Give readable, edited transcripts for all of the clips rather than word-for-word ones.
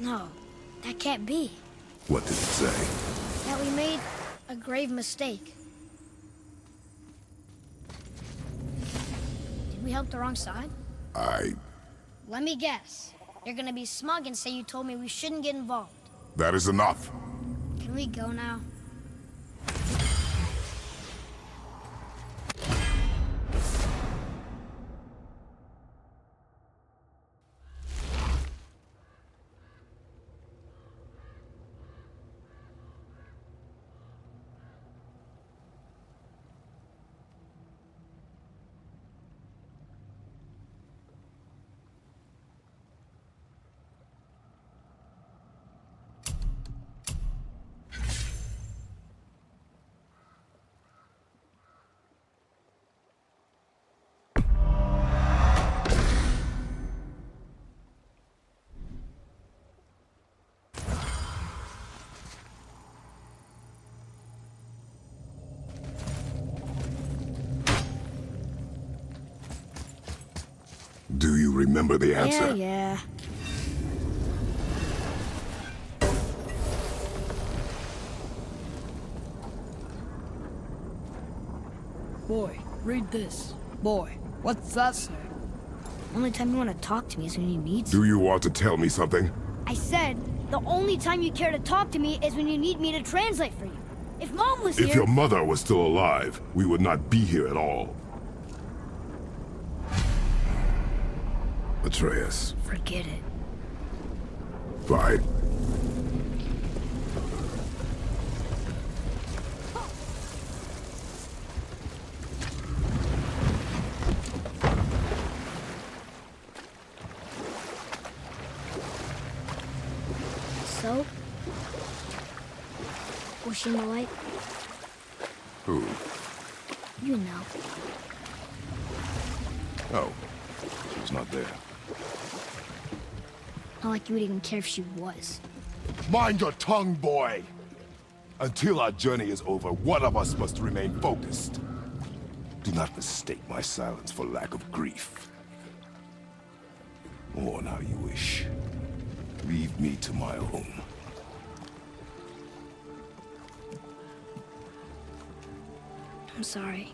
No, that can't be. What did it say? That we made a grave mistake. Did we help the wrong side? Let me guess. You're gonna be smug and say you told me we shouldn't get involved. That is enough. Can we go now? Do you remember the answer? Yeah. Boy, read this. Boy, what's that say? Only time you want to talk to me is when you need Do you want to tell me something? I said, the only time you care to talk to me is when you need me to translate for you. If Mom was here... If your mother was still alive, we would not be here at all. Atreus. Forget it. Fine. So? Was she in the light? Who? You know. Oh. She was not there. Not like you would even care if she was. Mind your tongue, boy! Until our journey is over, one of us must remain focused. Do not mistake my silence for lack of grief. Mourn how you wish. Leave me to my own. I'm sorry.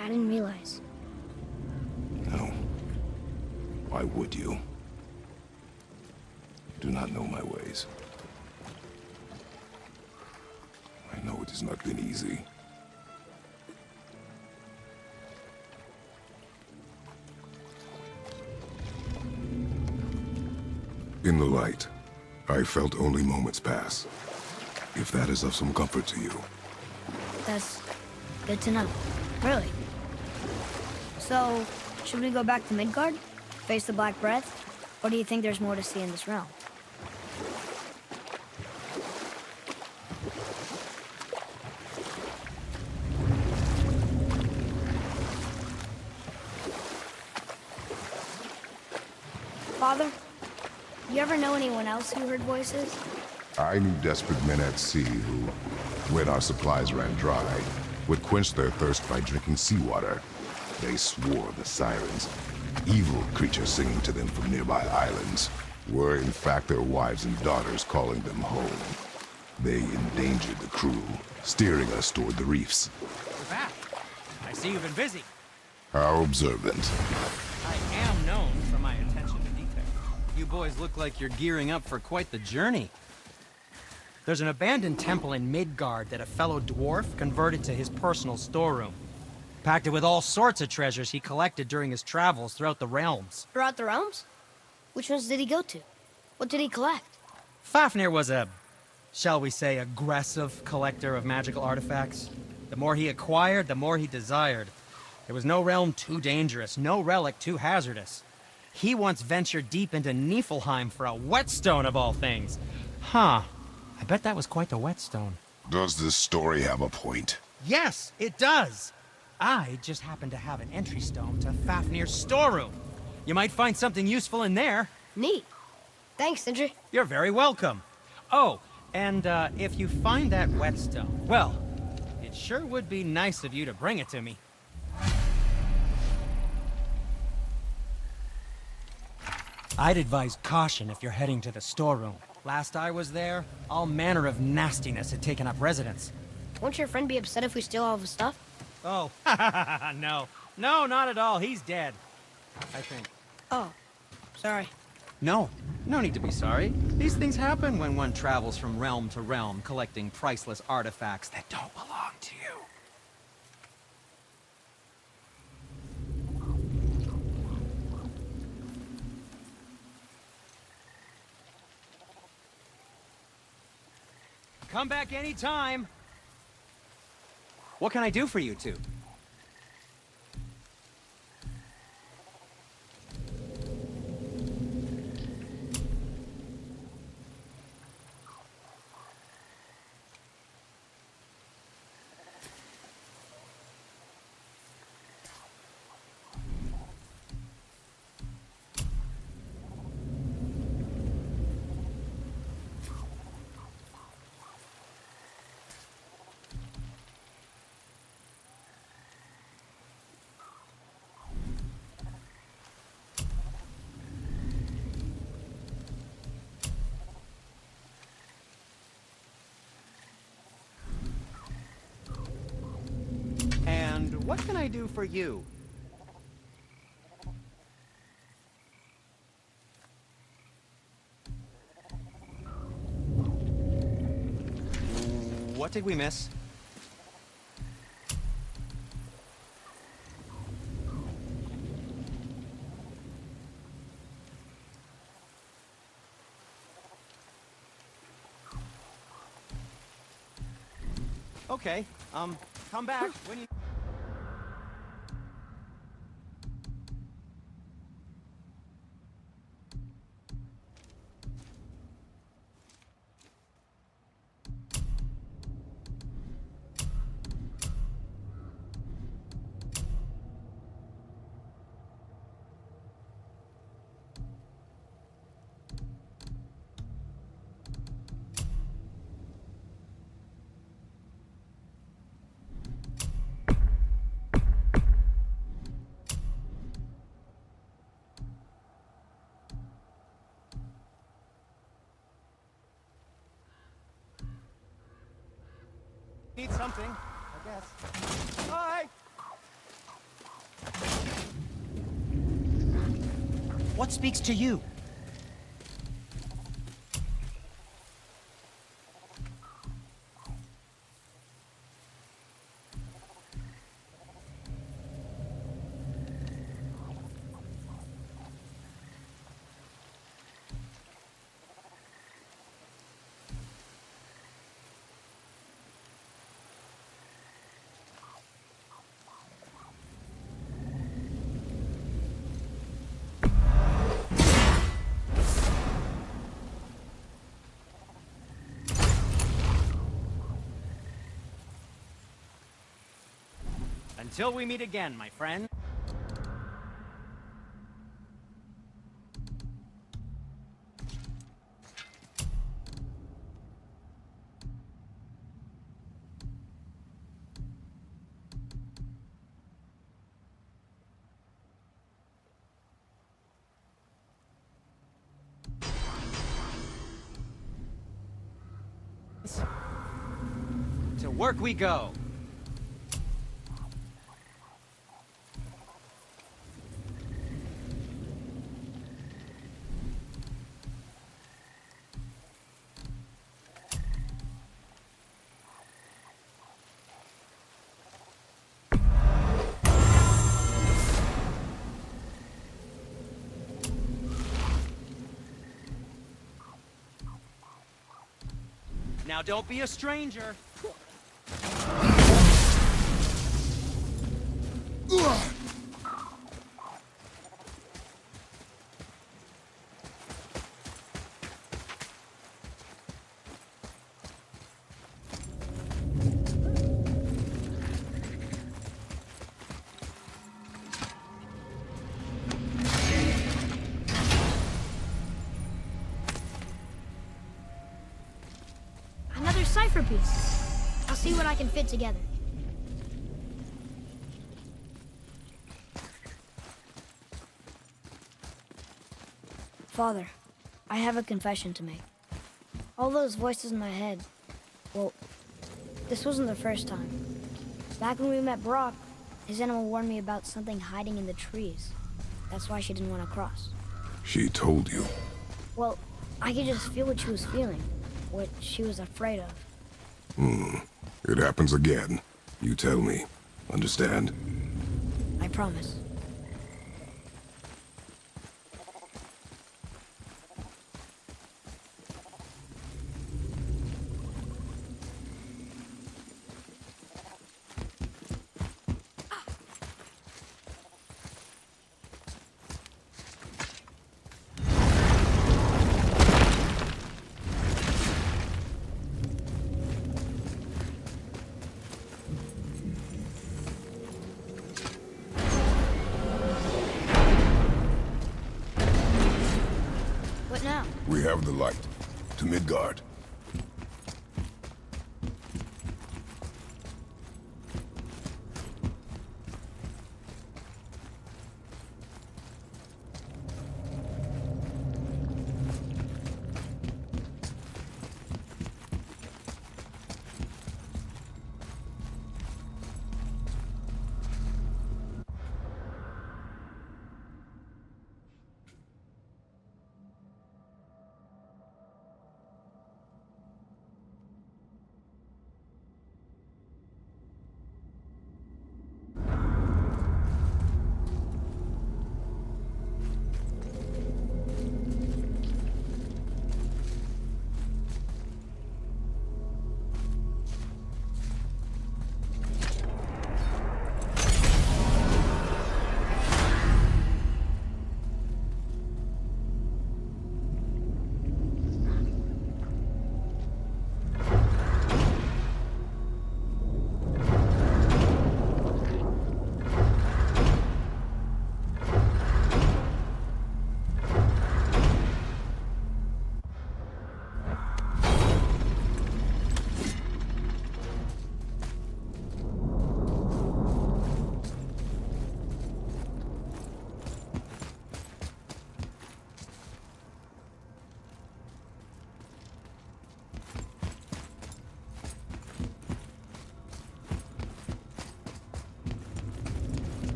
I didn't realize. No. Why would you? You do not know my ways. I know it has not been easy. In the light, I felt only moments pass. If that is of some comfort to you. That's good to know. Really. So, should we go back to Midgard? Face the Black Breath? Or do you think there's more to see in this realm? Father, you ever know anyone else who heard voices? I knew desperate men at sea who, when our supplies ran dry, would quench their thirst by drinking seawater. They swore the sirens, evil creatures singing to them from nearby islands, were in fact their wives and daughters calling them home. They endangered the crew, steering us toward the reefs. You're back. I see you've been busy. How observant. I am known for my attention to detail. You boys look like you're gearing up for quite the journey. There's an abandoned temple in Midgard that a fellow dwarf converted to his personal storeroom. Packed it with all sorts of treasures he collected during his travels throughout the realms. Throughout the realms? Which ones did he go to? What did he collect? Fafnir was a, shall we say, aggressive collector of magical artifacts. The more he acquired, the more he desired. There was no realm too dangerous, no relic too hazardous. He once ventured deep into Niflheim for a whetstone of all things. Huh. I bet that was quite the whetstone. Does this story have a point? Yes, it does. I just happen to have an entry stone to Fafnir's storeroom. You might find something useful in there. Neat. Thanks, Sindri. You're very welcome. Oh, and if you find that whetstone, well, it sure would be nice of you to bring it to me. I'd advise caution if you're heading to the storeroom. Last I was there, all manner of nastiness had taken up residence. Won't your friend be upset if we steal all of his stuff? Oh, no. No, not at all. He's dead. I think. Oh, sorry. No. No need to be sorry. These things happen when one travels from realm to realm, collecting priceless artifacts that don't belong to you. Come back anytime. What can I do for you two? And what can I do for you? What did we miss? Okay, come back when you... Need something, I guess. Bye! What speaks to you? Until we meet again, my friend. To work we go. Now don't be a stranger. Another cipher piece. I'll see what I can fit together. Father, I have a confession to make. All those voices in my head, well, this wasn't the first time. Back when we met Brock, his animal warned me about something hiding in the trees. That's why she didn't want to cross. She told you. Well, I could just feel what she was feeling, what she was afraid of. It happens again. You tell me. Understand? I promise. What now? We have the light. To Midgard.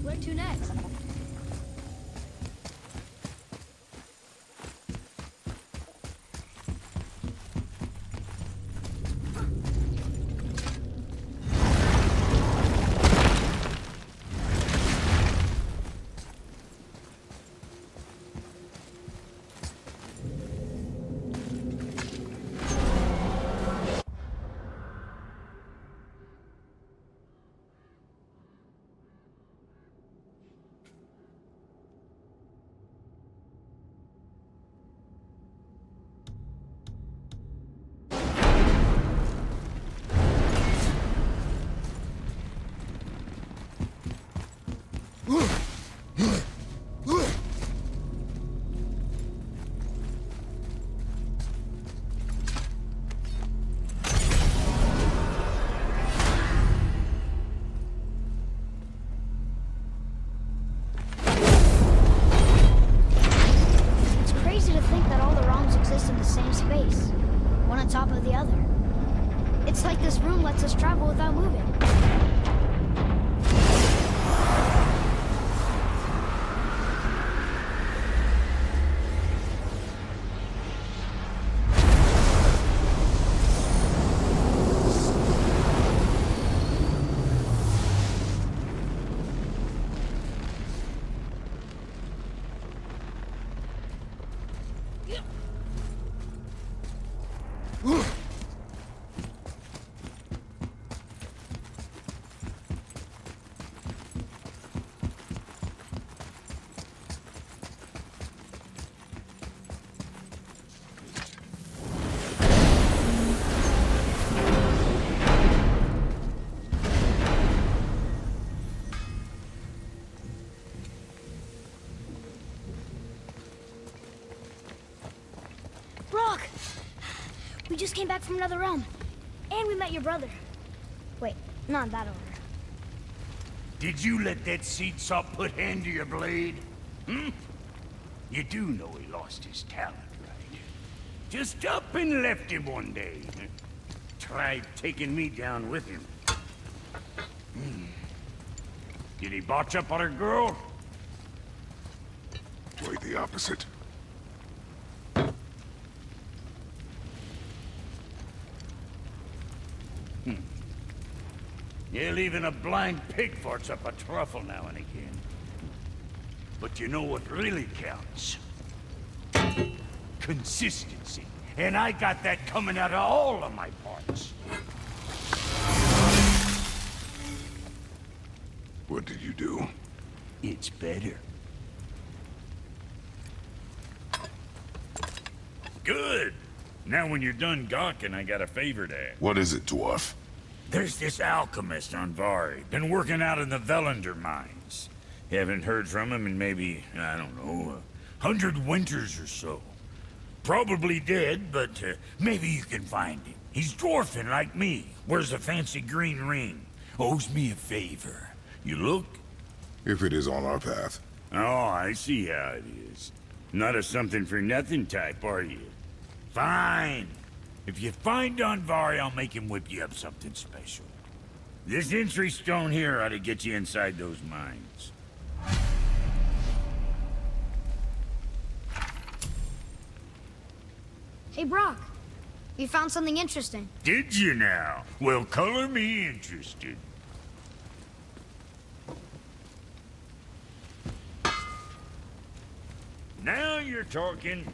Where to next? It's like this room lets us travel without moving. Brock! We just came back from another realm. And we met your brother. Wait, not in that order. Did you let that seed sop put hand to your blade? Hmm? You do know he lost his talent, right? Just up and left him one day. Tried taking me down with him. Did he botch up on a girl? Quite the opposite. Yeah, even a blind pig farts up a truffle now and again. But you know what really counts? Consistency. And I got that coming out of all of my parts. What did you do? It's better. Good. Now when you're done gawking, I got a favor to ask. What is it, dwarf? There's this alchemist on Vari, been working out in the Velander mines. Haven't heard from him in maybe, I don't know, 100 winters or so. Probably dead, but maybe you can find him. He's dwarfing like me, wears a fancy green ring, owes me a favor. You look? If it is on our path. Oh, I see how it is. Not a something-for-nothing type, are you? Fine. If you find Donvari, I'll make him whip you up something special. This entry stone here ought to get you inside those mines. Hey, Brock. We found something interesting. Did you now? Well, color me interested. Now you're talking.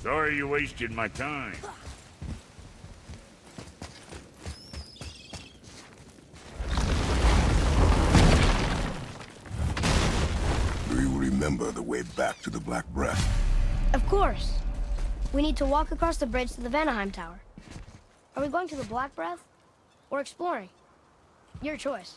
Sorry you wasted my time. Do you remember the way back to the Black Breath? Of course. We need to walk across the bridge to the Vanaheim Tower. Are we going to the Black Breath? Or exploring? Your choice.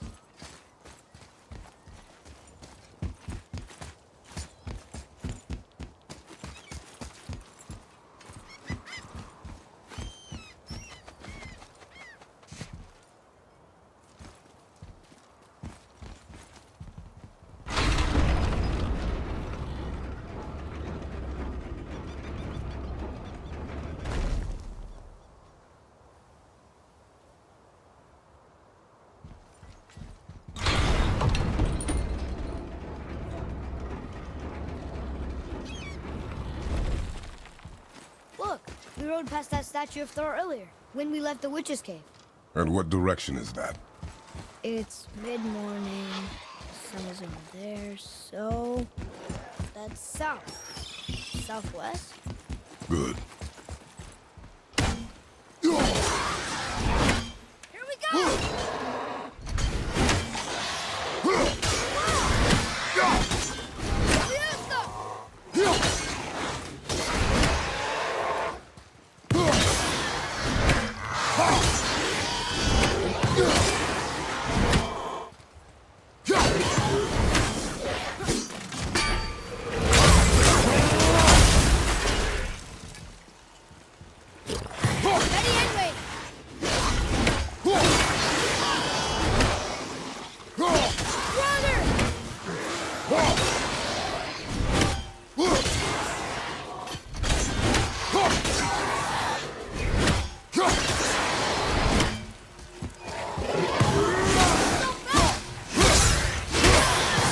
Look, we rode past that statue of Thor earlier, when we left the Witch's Cave. And what direction is that? It's mid-morning, the sun is over there, so that's south. Southwest? Good. Here we go!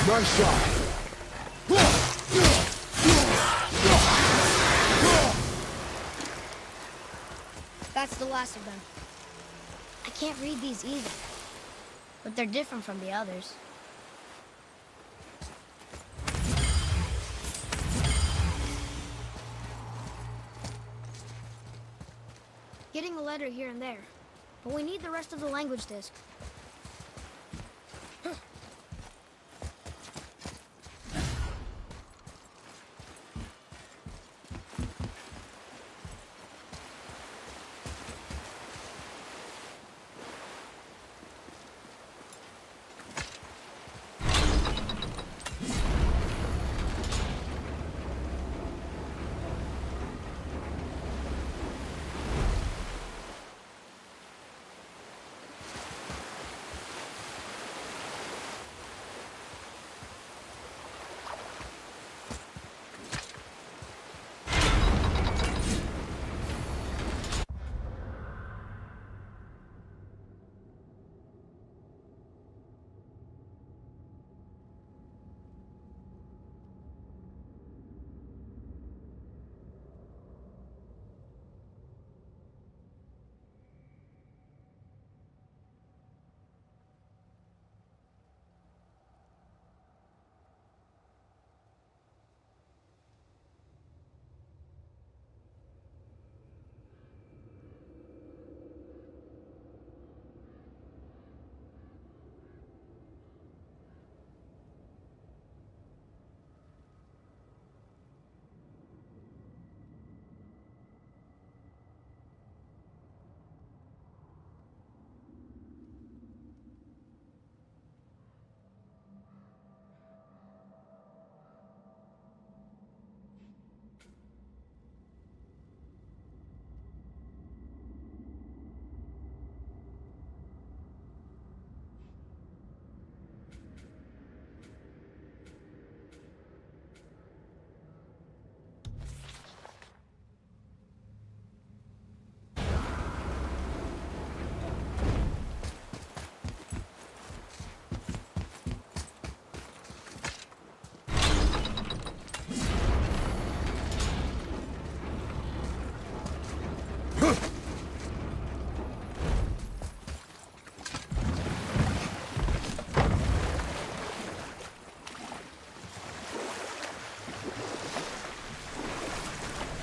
Nice shot. That's the last of them. I can't read these either, but they're different from the others. Getting a letter here and there, but we need the rest of the language disc.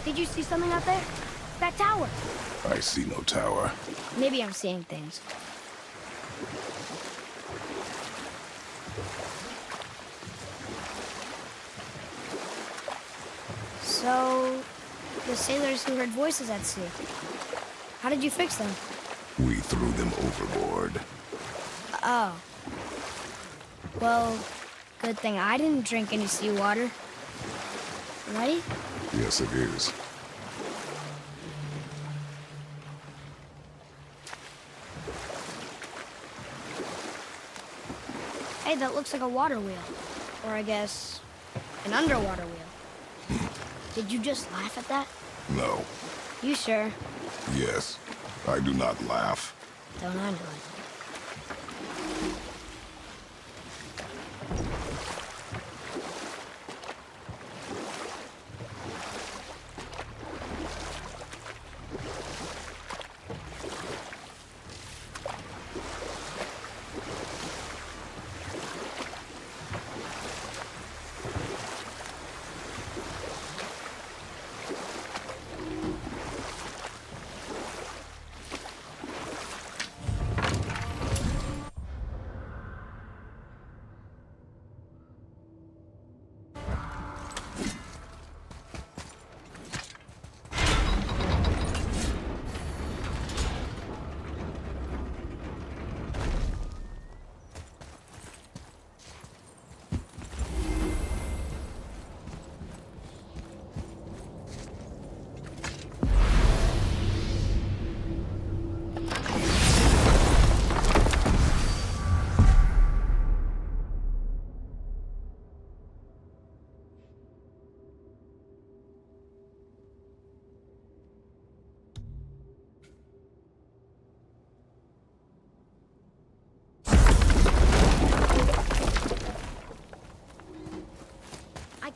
Did you see something out there? That tower. I see no tower. Maybe I'm seeing things. So, the sailors who heard voices at sea. How did you fix them? We threw them overboard. Oh. Well, good thing I didn't drink any seawater. Right? Yes, it is. Hey, that looks like a water wheel. Or I guess, an underwater wheel. Did you just laugh at that? No. You sure? Yes. I do not laugh. Don't I know it?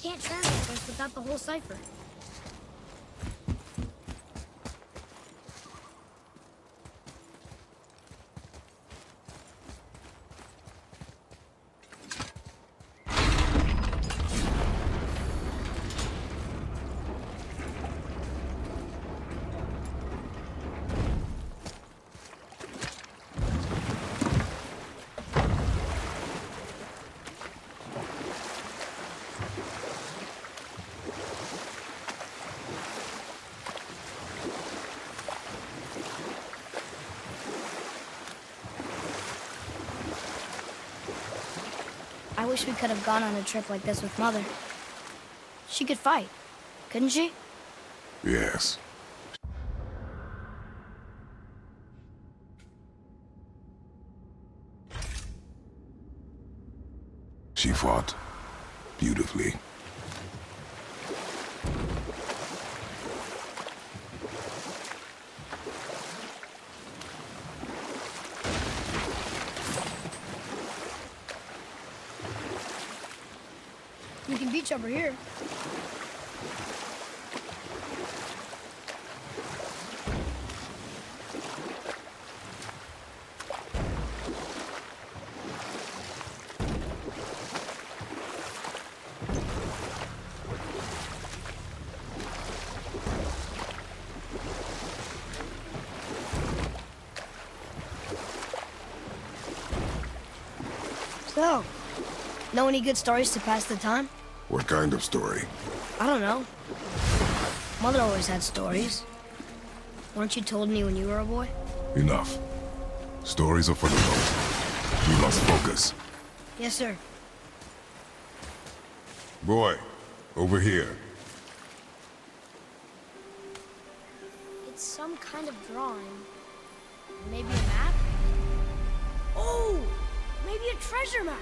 can't translate this without the whole cipher. I wish we could have gone on a trip like this with Mother. She could fight, couldn't she? Yes. She fought beautifully. You can beach over here. So, know any good stories to pass the time? What kind of story? I don't know. Mother always had stories. Weren't you told me when you were a boy? Enough. Stories are for the boat. We must focus. Yes, sir. Boy, over here. It's some kind of drawing. Maybe a map? Oh! Maybe a treasure map!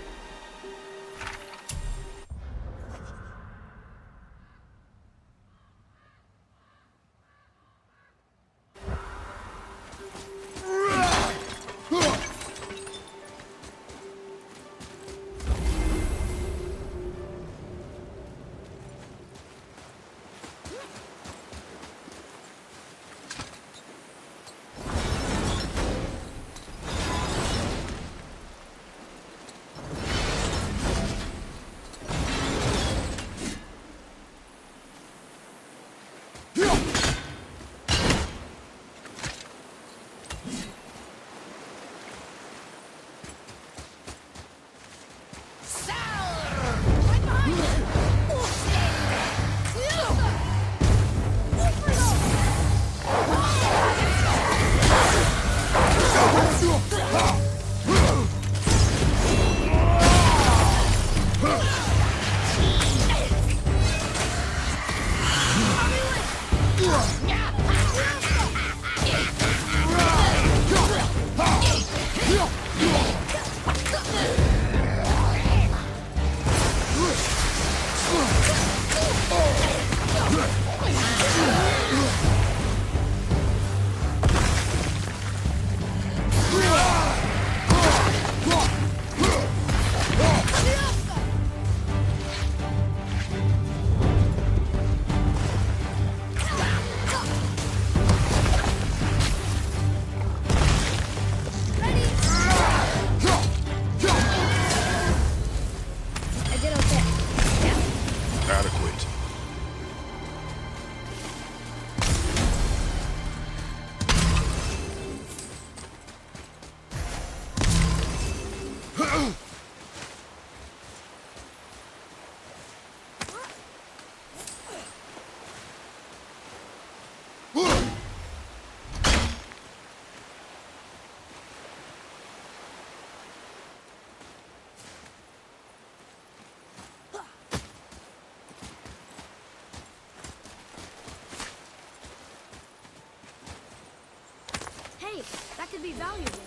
Hey, that could be valuable.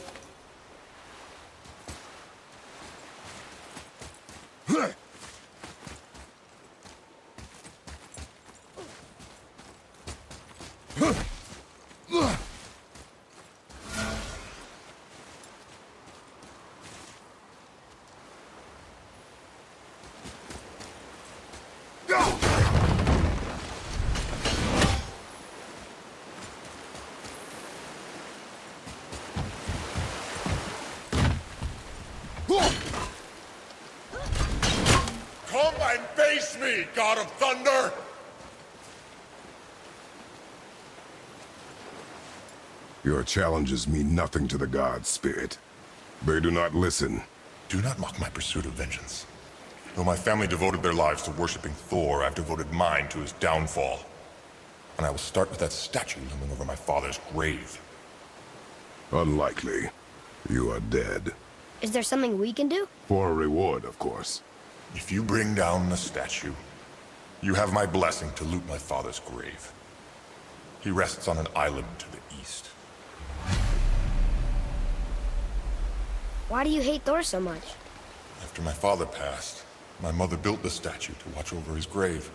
Come and face me, God of Thunder! Your challenges mean nothing to the gods, Spirit. They do not listen. Do not mock my pursuit of vengeance. Though my family devoted their lives to worshipping Thor, I've devoted mine to his downfall. And I will start with that statue looming over my father's grave. Unlikely. You are dead. Is there something we can do? For a reward, of course. If you bring down the statue, you have my blessing to loot my father's grave. He rests on an island to the east. Why do you hate Thor so much? After my father passed, my mother built the statue to watch over his grave.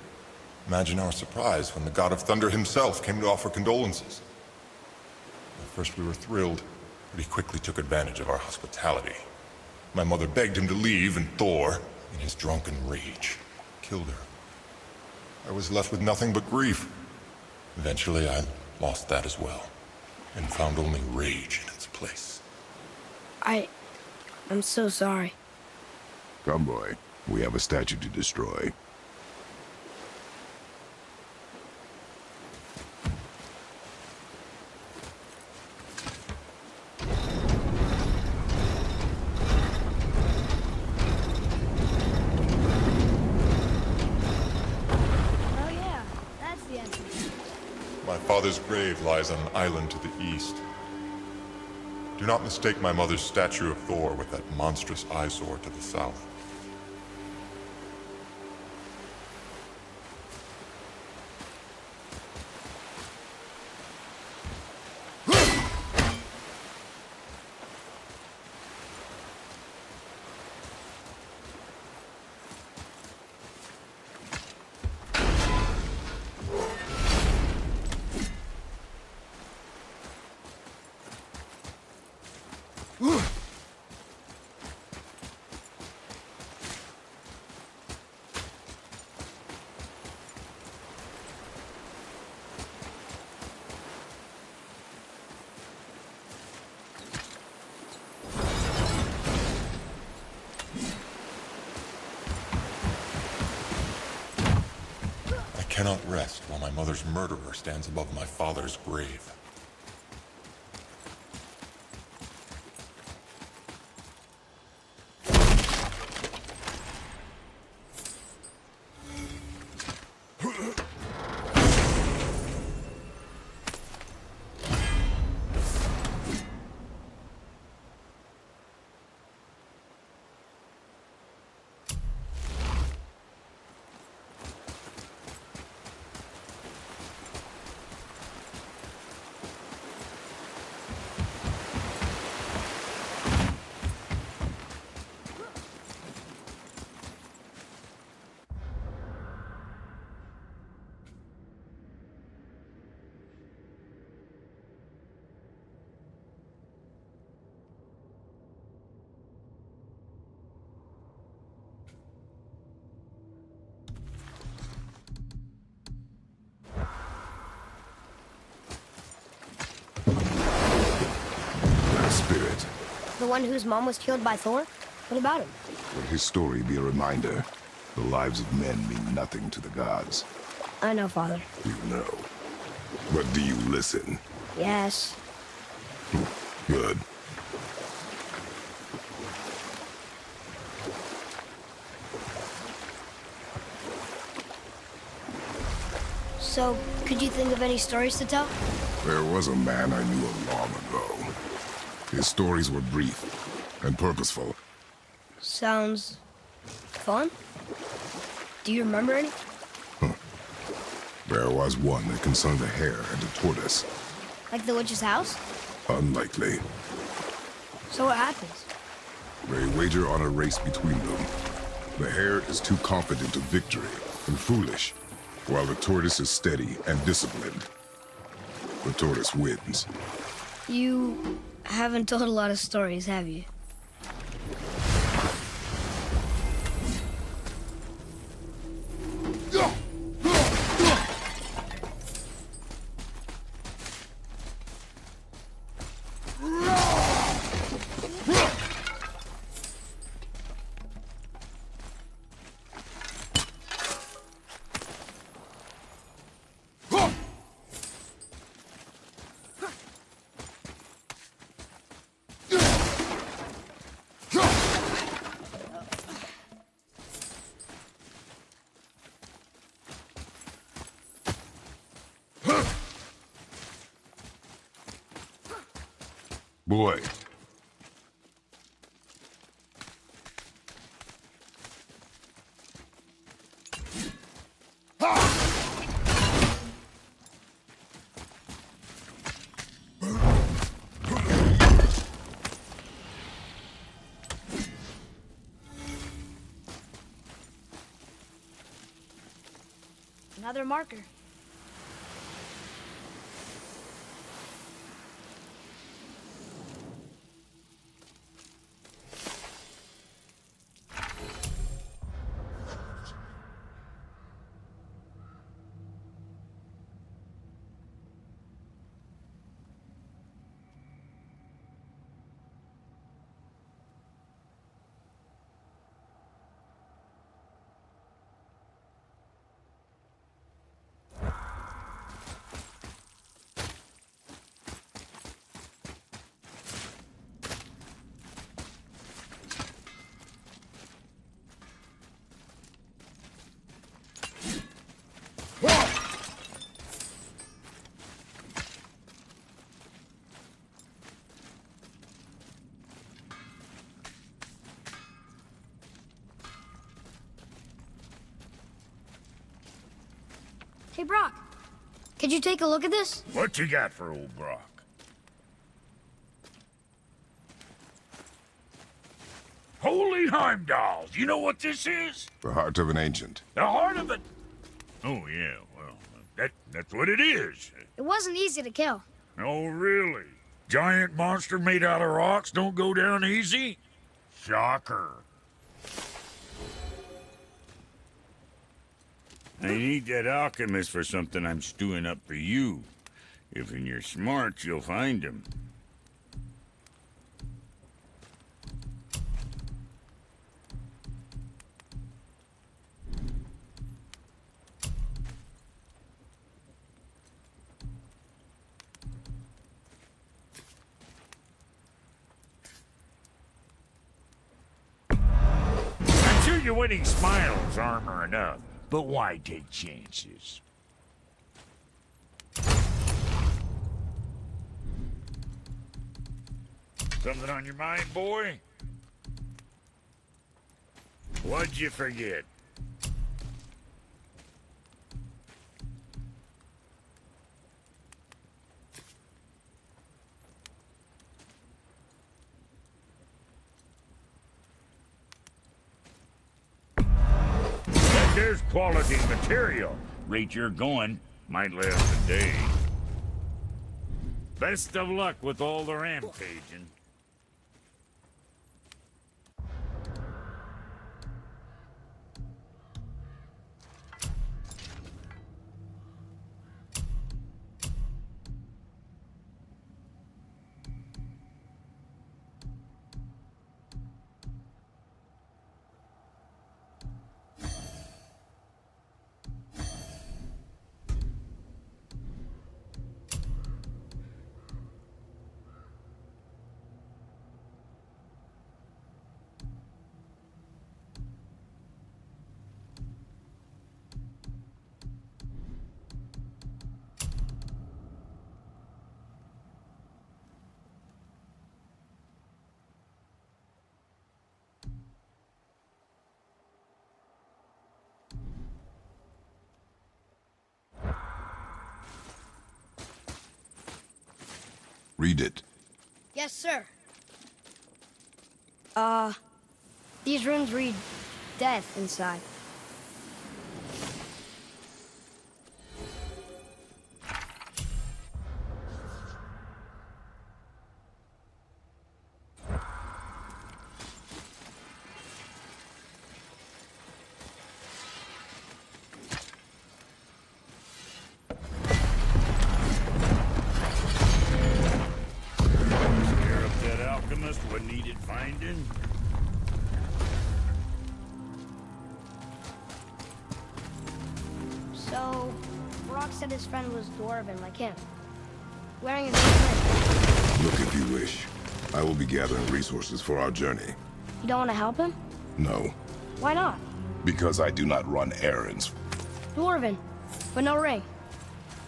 Imagine our surprise when the God of Thunder himself came to offer condolences. At first we were thrilled, but he quickly took advantage of our hospitality. My mother begged him to leave, and Thor, in his drunken rage, killed her. I was left with nothing but grief. Eventually I lost that as well, and found only rage in its place. I'm so sorry. Come, boy. We have a statue to destroy. Oh yeah, that's the entrance. My father's grave lies on an island to the east. Do not mistake my mother's statue of Thor with that monstrous eyesore to the south. I cannot rest while my mother's murderer stands above my father's grave. Spirit. The one whose mom was killed by Thor? What about him? Let his story be a reminder. The lives of men mean nothing to the gods. I know, Father. You know. But do you listen? Yes. Good. So, could you think of any stories to tell? There was a man I knew long ago. His stories were brief and purposeful. Sounds fun. Do you remember any? There was one that concerned a hare and a tortoise. Like the witch's house? Unlikely. So what happens? They wager on a race between them. The hare is too confident of victory and foolish, while the tortoise is steady and disciplined. The tortoise wins. You haven't told a lot of stories, have you? Go! Boy. Another marker. Hey, Brock. Could you take a look at this? What you got for old Brock? Holy Heimdall! You know what this is? The heart of an ancient. The heart of it. Oh yeah, well, that's what it is. It wasn't easy to kill. Oh really? Giant monster made out of rocks don't go down easy? Shocker. I need that alchemist for something I'm stewing up for you. If you're smart, you'll find him. I'm sure your winning smile's armor enough. But why take chances? Something on your mind, boy? What'd you forget? There's quality material. Rate you're going, might last a day. Best of luck with all the rampaging. Read it. Yes, sir. These runes read death inside. What needed finding? So, Brock said his friend was dwarven like him, wearing his own ring. Look if you wish. I will be gathering resources for our journey. You don't want to help him? No, Why not? because I do not run errands. Dwarven, but no ring.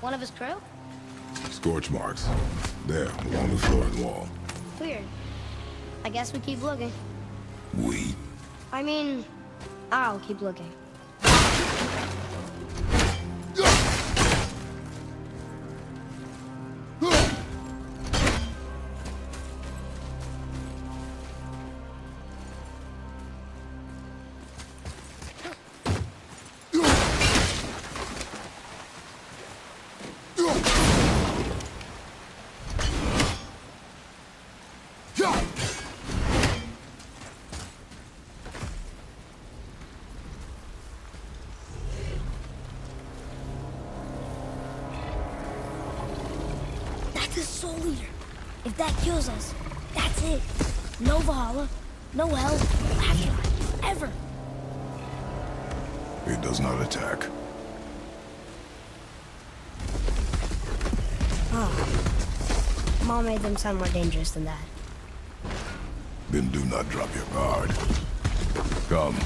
One of his crew? Scorch marks. There, along the floor and wall. weird. I guess we keep looking. We? I mean, I'll keep looking. That's a soul eater. If that kills us, that's it. No Valhalla, no hell, no afterlife, ever. It does not attack. Oh. Mom made them sound more dangerous than that. Then do not drop your guard. Come.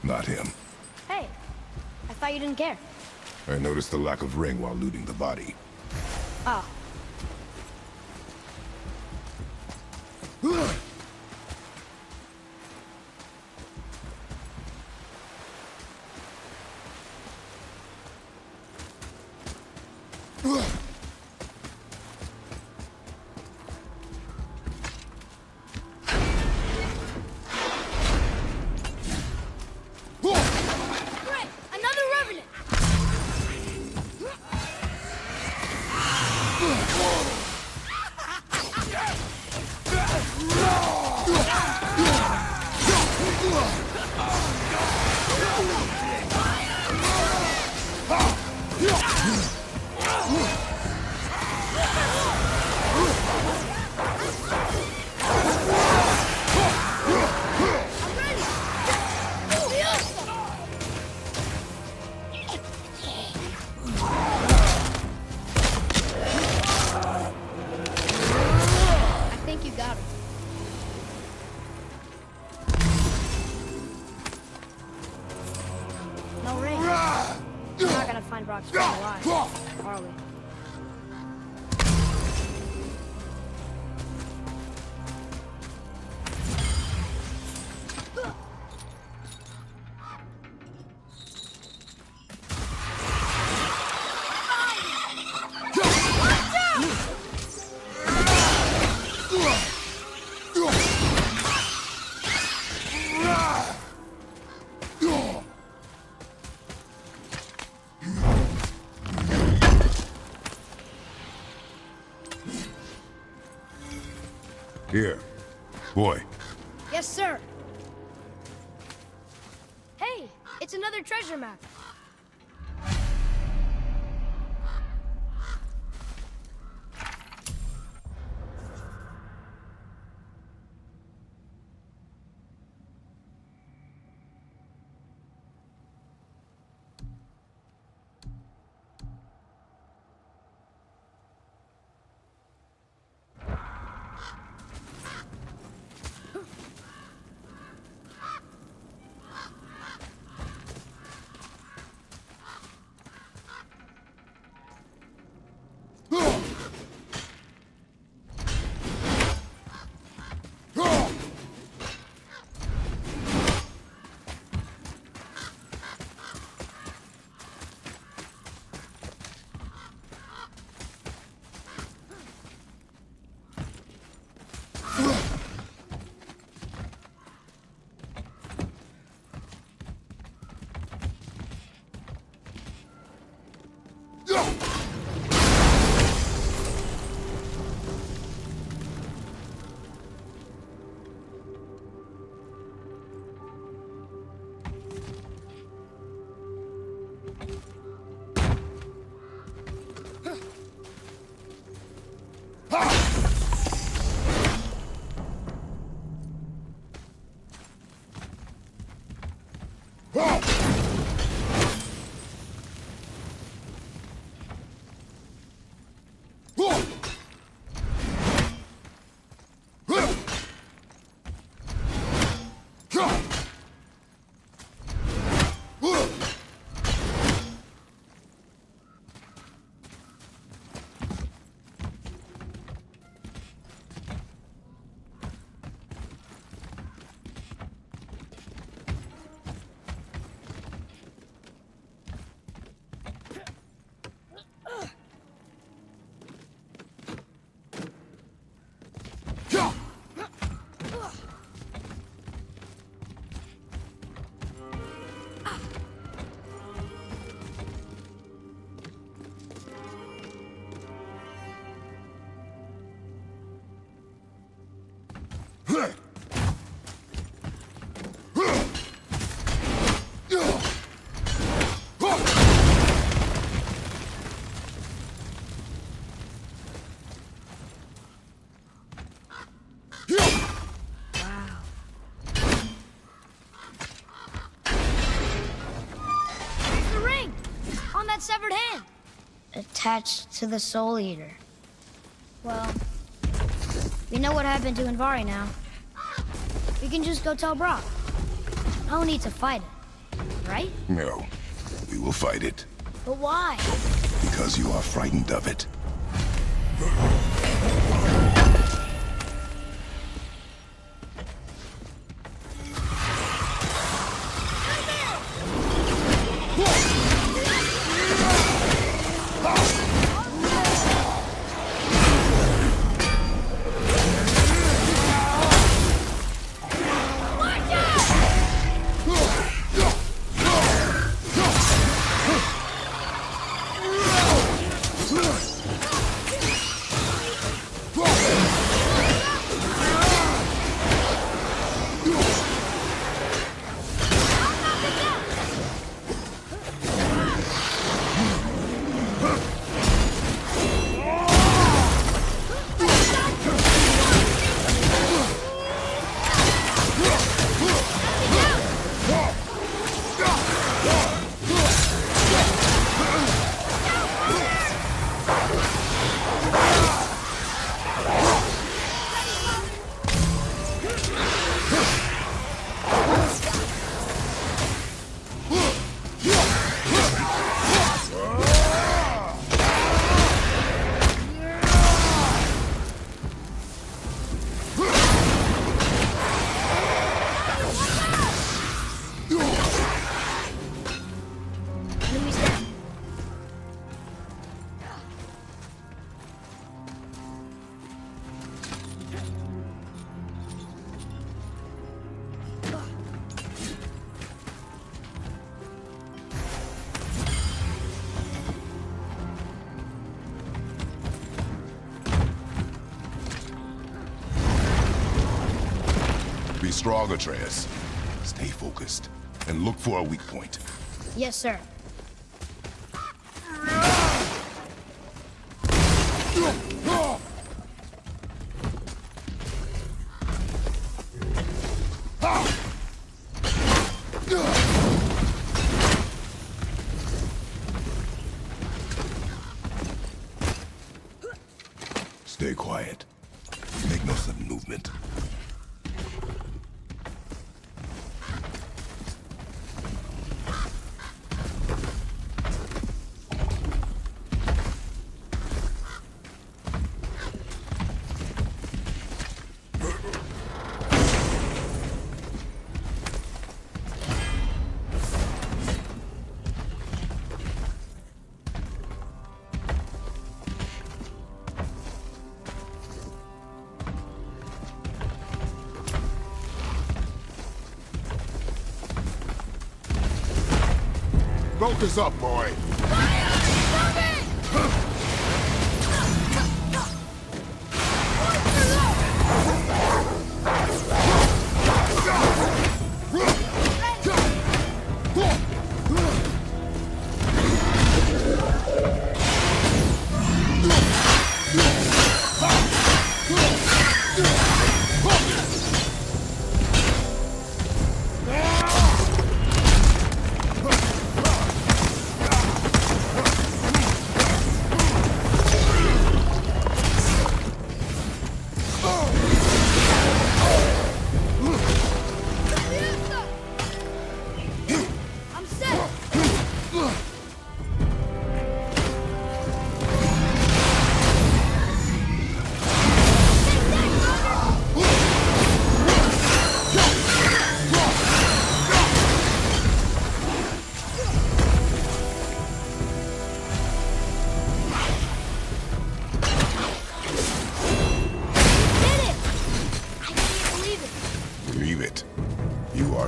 Not him. Hey, I thought you didn't care. I noticed the lack of ring while looting the body. Oh. Great! Another revenant! I think you got him. No ring. We're not gonna find Brock's friend alive, are we? Here. Boy. Yes, sir. Hey, it's another treasure map. Severed hand! Attached to the Soul Eater. Well, we know what happened to Anvari now. We can just go tell Brock. No need to fight it, right? No, we will fight it. But why? Because you are frightened of it. Be strong, Atreus. Stay focused, and look for a weak point. Yes, sir. Stay quiet. Make no sudden movement. Focus up, boy.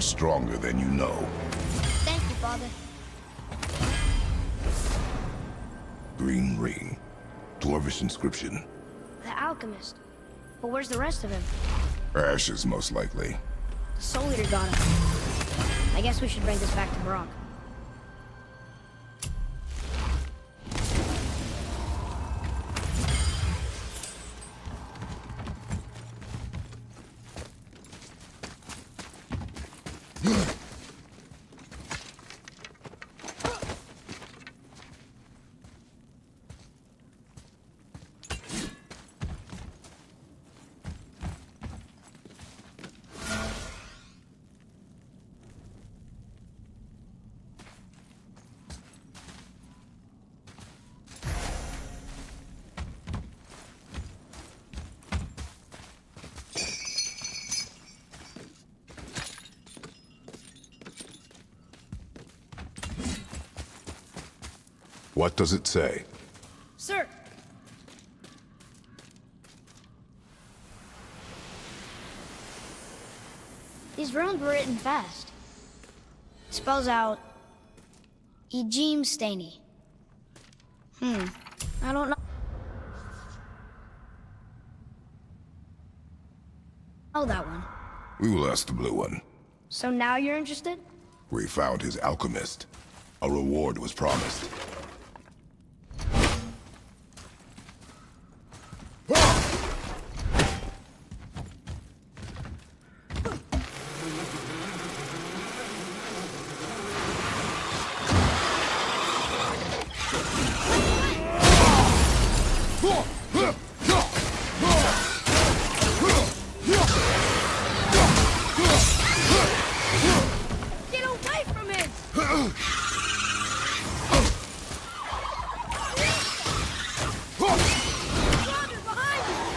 stronger than you know. Thank you, Father. Green ring. Dwarvish inscription. The alchemist. But where's the rest of him? Ashes, most likely. The Soul Eater got him. I guess we should bring this back to Brock. What does it say? Sir! These runes were written fast. It spells out Ejim Staney. I don't know. Oh, that one. We will ask the blue one. So now you're interested? We found his alchemist. A reward was promised. Get away from him! Father, behind you!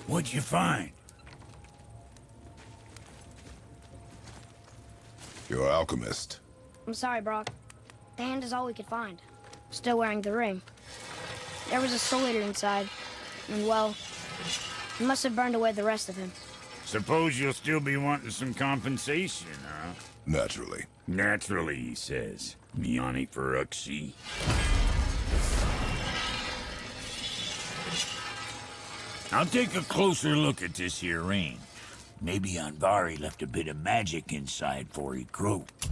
What'd you find? You're an alchemist. I'm sorry, Brock. The hand is all we could find. Still wearing the ring. There was a soul eater inside, and well, he must have burned away the rest of him. Suppose you'll still be wanting some compensation, huh? Naturally. Naturally, he says. Miani Feruxi. I'll take a closer look at this here ring. Maybe Anvari left a bit of magic inside before he croaked.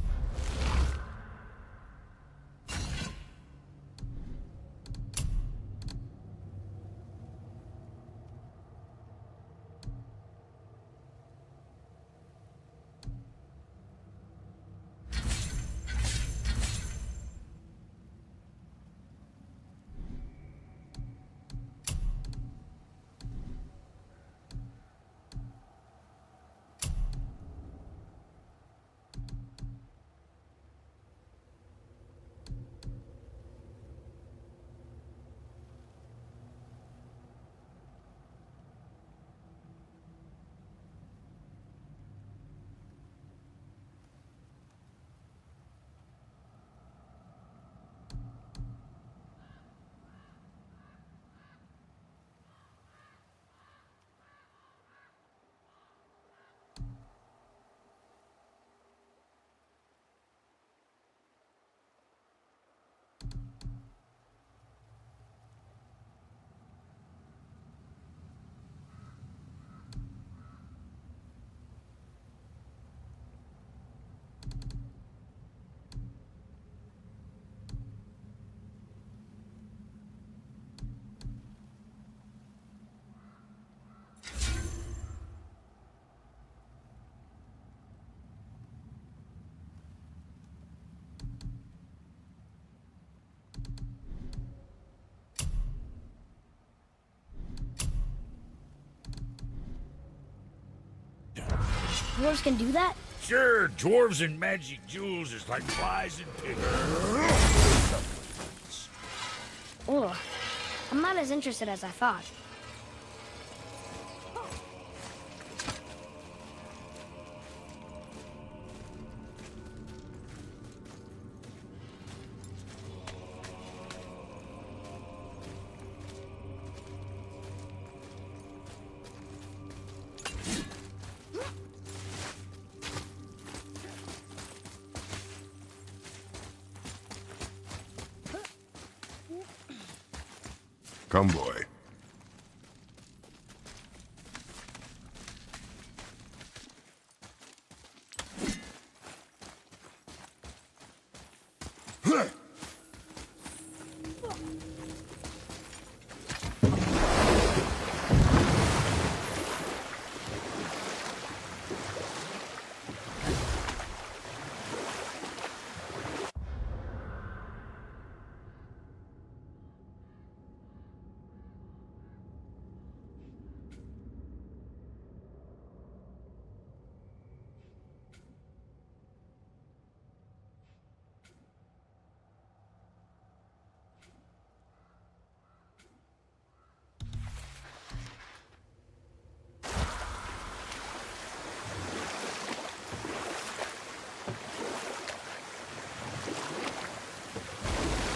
Dwarves can do that? Sure, dwarves and magic jewels is like flies and pigs. Ugh. I'm not as interested as I thought. Come, boy.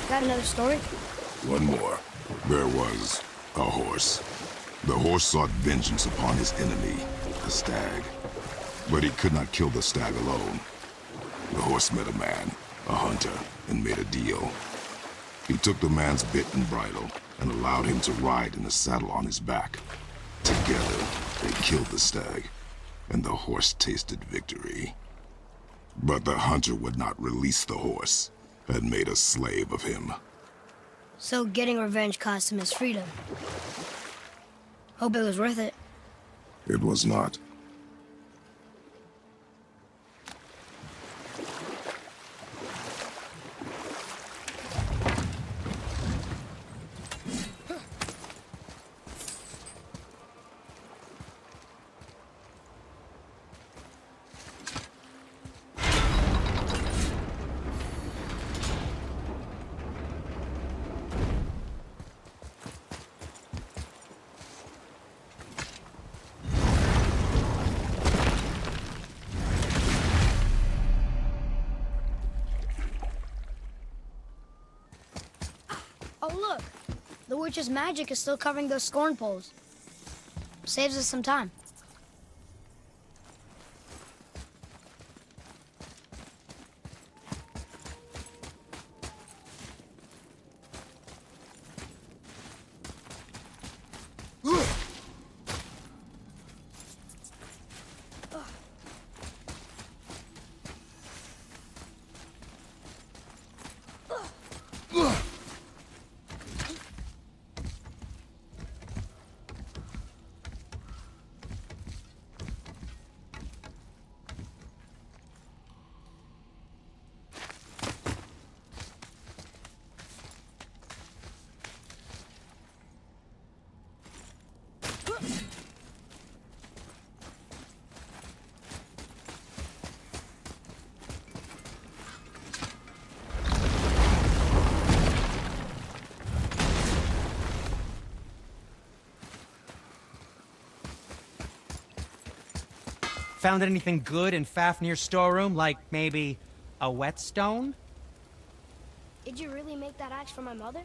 Got another story? One more. There was a horse. The horse sought vengeance upon his enemy, a stag. But he could not kill the stag alone. The horse met a man, a hunter, and made a deal. He took the man's bit and bridle and allowed him to ride in the saddle on his back. Together, they killed the stag, and the horse tasted victory. But the hunter would not release the horse, and made a slave of him. So getting revenge cost him his freedom. Hope it was worth it. It was not. The witch's magic is still covering those scorn poles. Saves us some time. Found anything good in Fafnir's storeroom? Like maybe a whetstone? Did you really make that axe for my mother?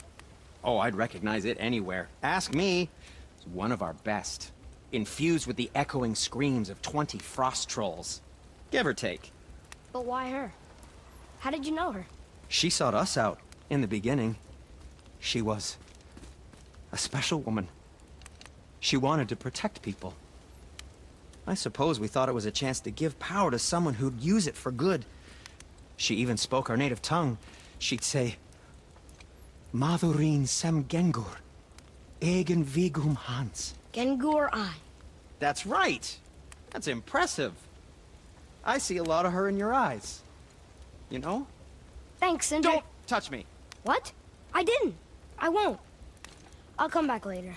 Oh, I'd recognize it anywhere. Ask me. It's one of our best. Infused with the echoing screams of 20 frost trolls. Give or take. But why her? How did you know her? She sought us out in the beginning. She was a special woman. She wanted to protect people. I suppose we thought it was a chance to give power to someone who'd use it for good. She even spoke our native tongue. She'd say, Madurin sem Gengur, egen vigum Hans. Gengur I. That's right. That's impressive. I see a lot of her in your eyes. You know? Thanks, and Don't touch me. What? I didn't. I won't. I'll come back later.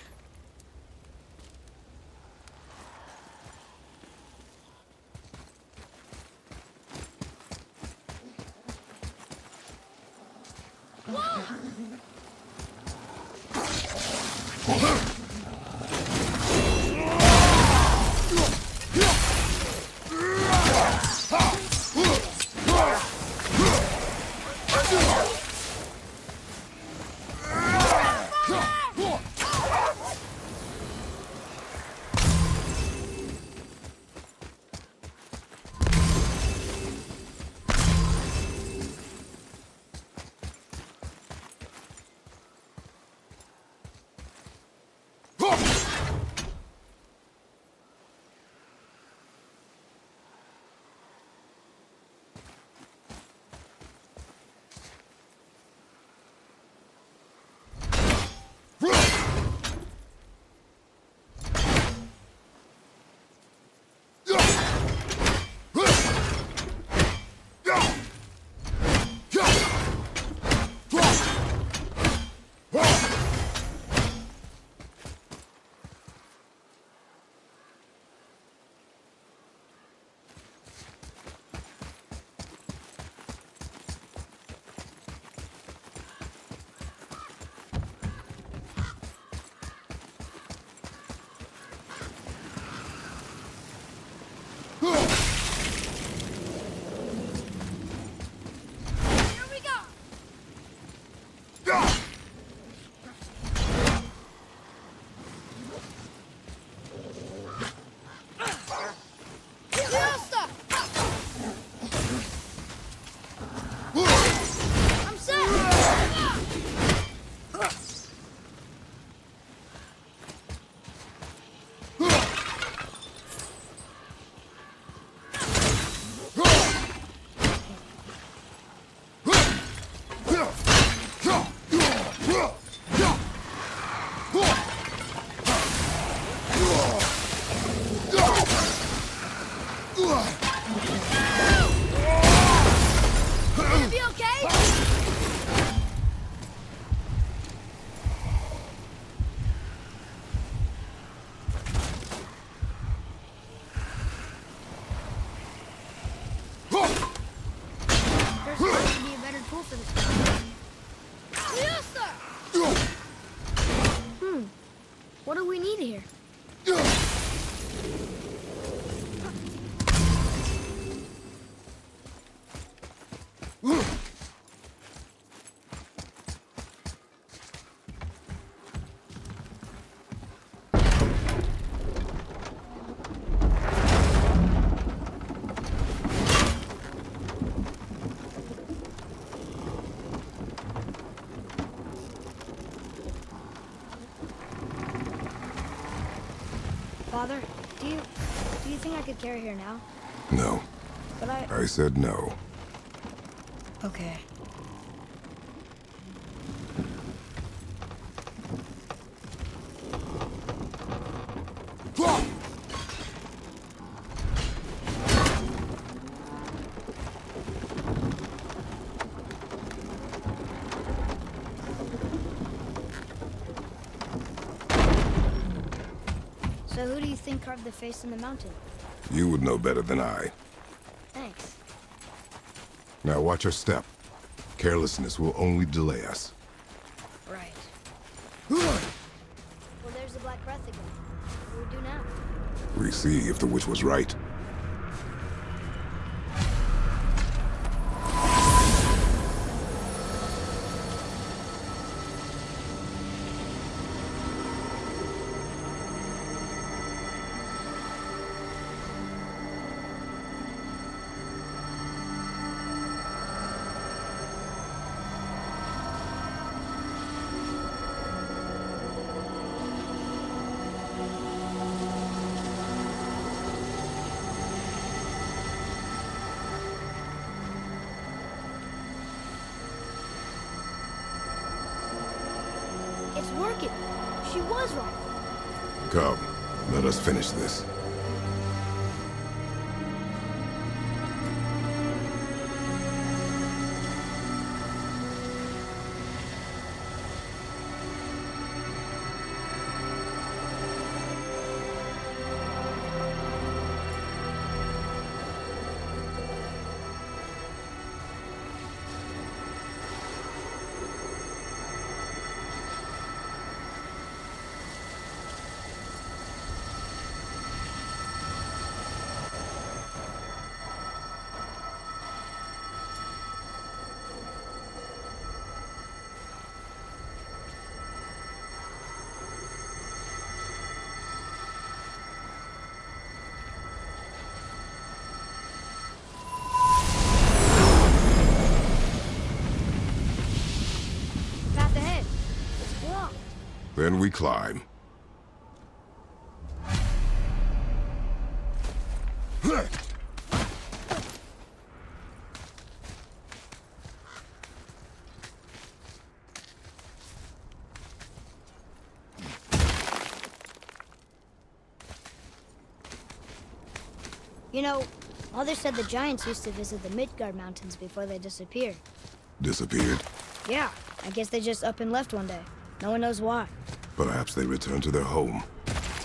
Father, do you think I could carry her now? No. But I said no. Okay. So who do you think carved the face in the mountain? You would know better than I. Thanks. Now watch your step. Carelessness will only delay us. Right. Well, there's the Black Breath again. What do we do now? We see if the witch was right. It's working. She was right. Come, let us finish this. Path ahead. It's blocked. Then we climb. You know, Mother said the giants used to visit the Midgard Mountains before they disappeared. Disappeared. Yeah, I guess they just up and left one day. No one knows why. Perhaps they returned to their home.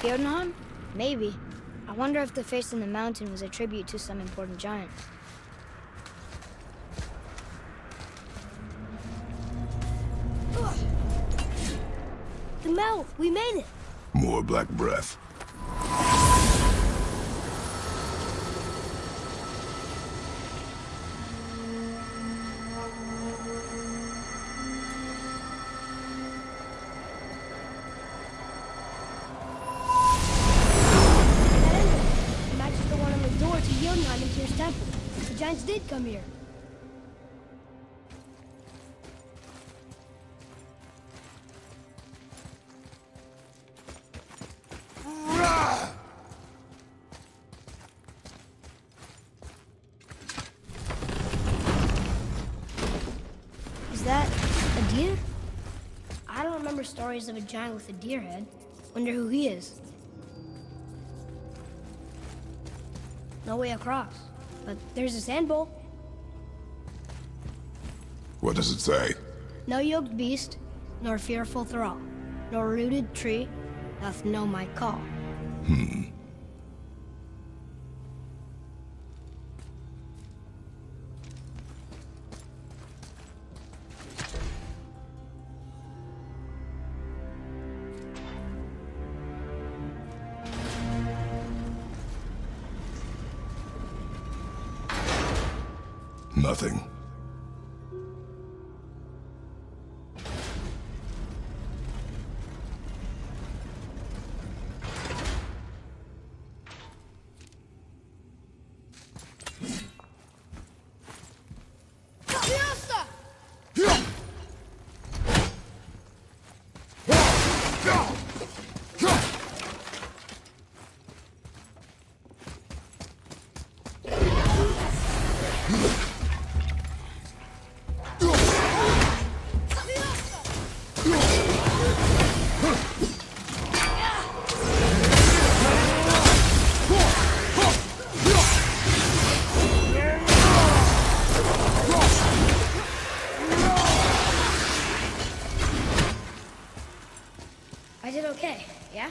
Jotunheim? Maybe. I wonder if the face in the mountain was a tribute to some important giant. Ugh. The mouth! We made it! More black breath. That entrance matches the one on the door to Jotunheim and Tyr's temple. The giants did come here. Is that a deer? I don't remember stories of a giant with a deer head. Wonder who he is. No way across. But there's a sand bowl. What does it say? No yoked beast, nor fearful thrall, nor rooted tree doth know my call. Nothing. I did okay, yeah?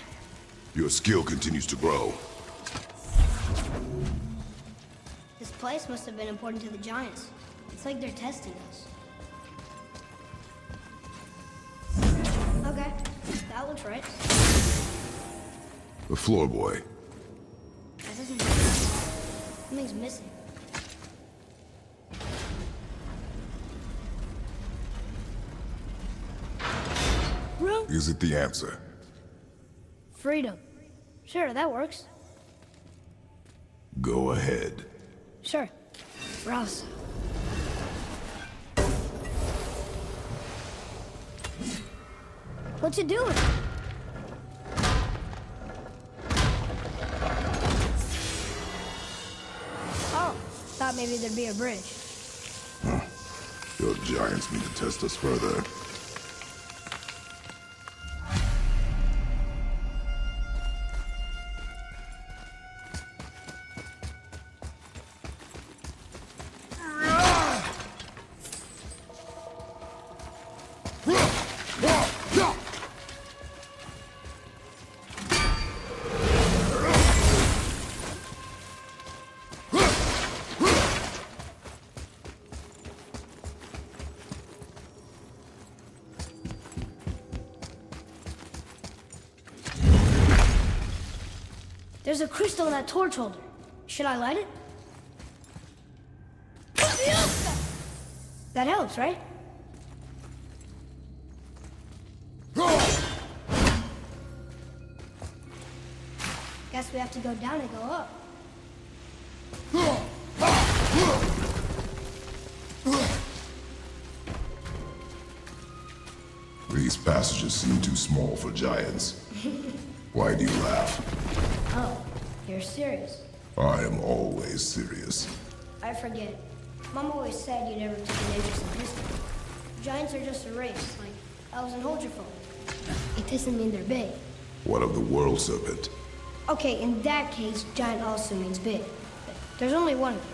Your skill continues to grow. This place must have been important to the Giants. It's like they're testing us. Okay, that looks right. The floor boy. That doesn't... Something's missing. Is it the answer? Freedom. Sure, that works. Go ahead. Sure. Rouse. What you doing? Oh, thought maybe there'd be a bridge. Your giants need to test us further. There's a crystal in that torch holder. Should I light it? That helps, right? Guess we have to go down and go up. These passages seem too small for giants. Why do you laugh? Oh, you're serious. I am always serious. I forget. Mom always said you never took an interest in history. Giants are just a race, like elves and Holgerfolk. It doesn't mean they're big. What of the world serpent? Okay, in that case, giant also means big. There's only one of them.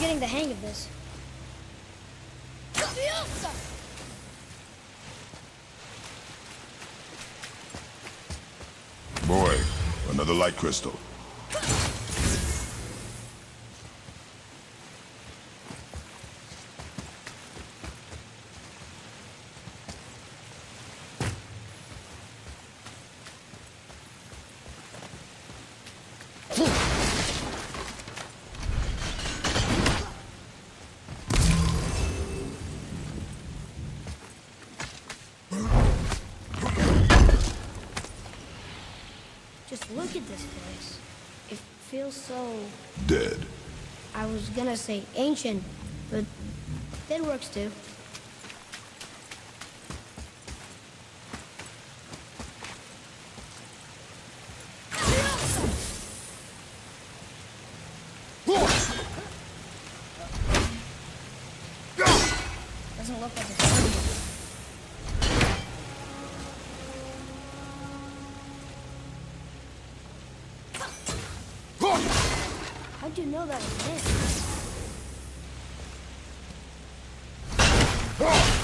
getting the hang of this. Boy, another light crystal. Just look at this place. It feels so... Dead. I was gonna say ancient, but that works too. Doesn't look like it's hurting. How'd you know that was him? Whoa.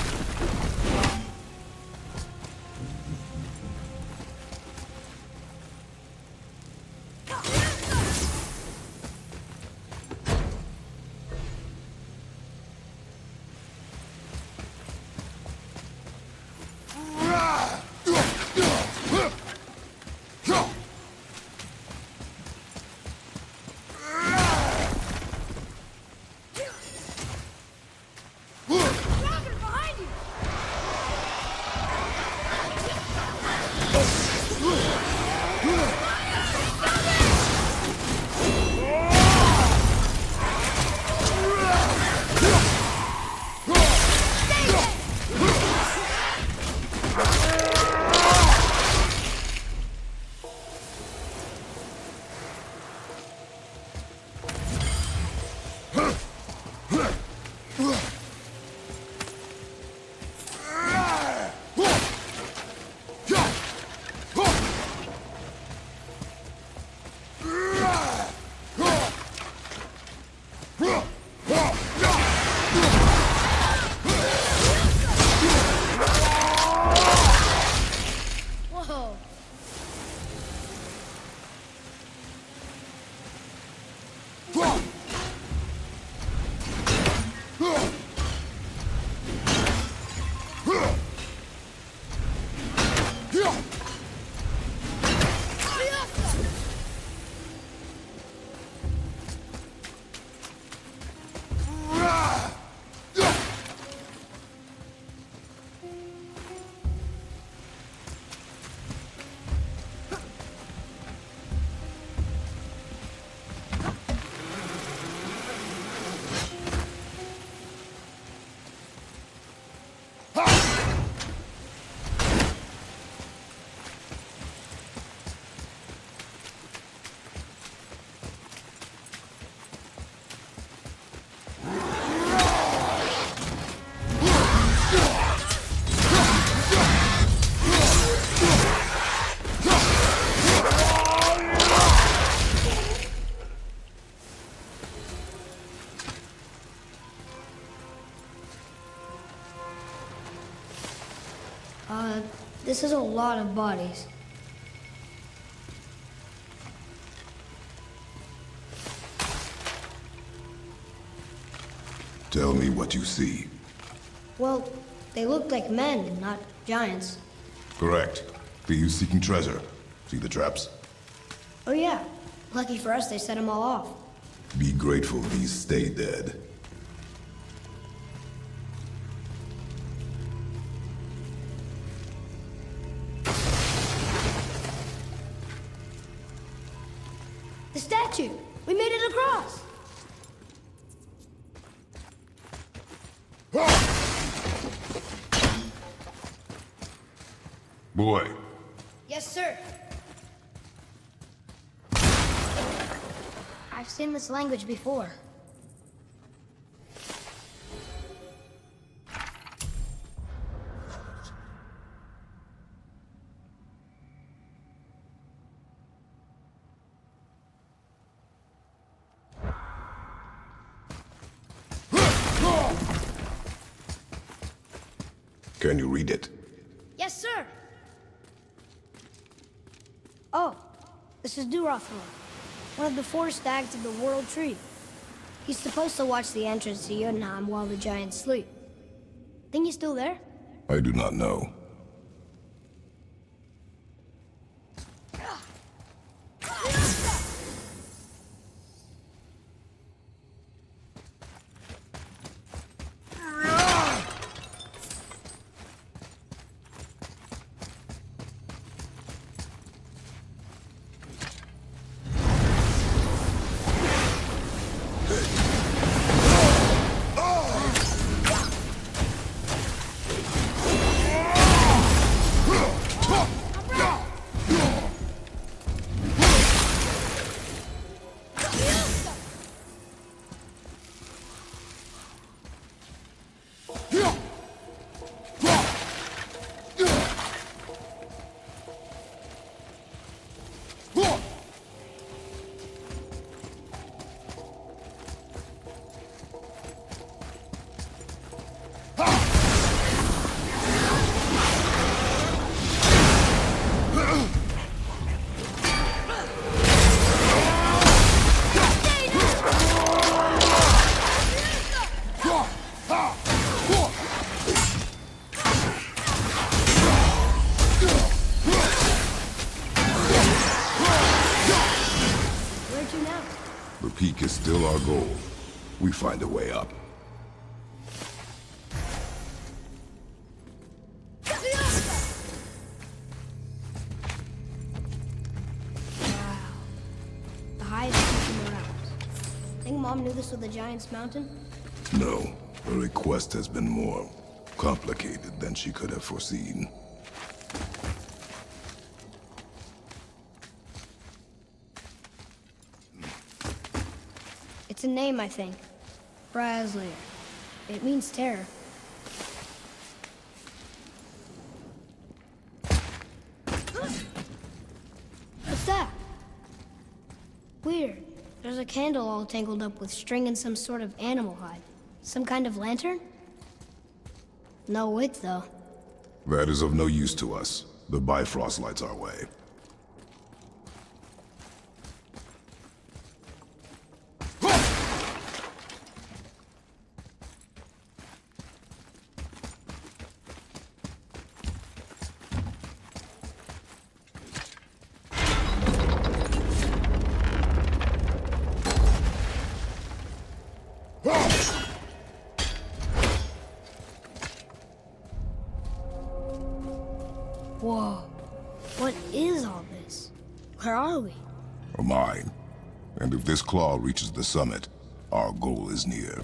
This is a lot of bodies. Tell me what you see. Well, they look like men, not giants. Correct. Thieves seeking treasure. See the traps? Oh yeah. Lucky for us, they set them all off. Be grateful these stay dead. The statue! We made it across! Boy, Yes, sir. I've seen this language before. Can you read it? Yes, sir. Oh, this is Durothor, one of the 4 stags of the World Tree. He's supposed to watch the entrance to Jotunheim while the giants sleep. Think he's still there? I do not know. The peak is still our goal. We find a way up. Wow. The highest peak in the realms. Think Mom knew this was the Giant's Mountain? No, her request has been more complicated than she could have foreseen. It's a name, I think. Braslayer. It means terror. What's that? Weird. There's a candle all tangled up with string and some sort of animal hide. Some kind of lantern? No wick, though. That is of no use to us. The Bifrost lights our way. Whoa. What is all this? Where are we? A mine. And if this claw reaches the summit, our goal is near.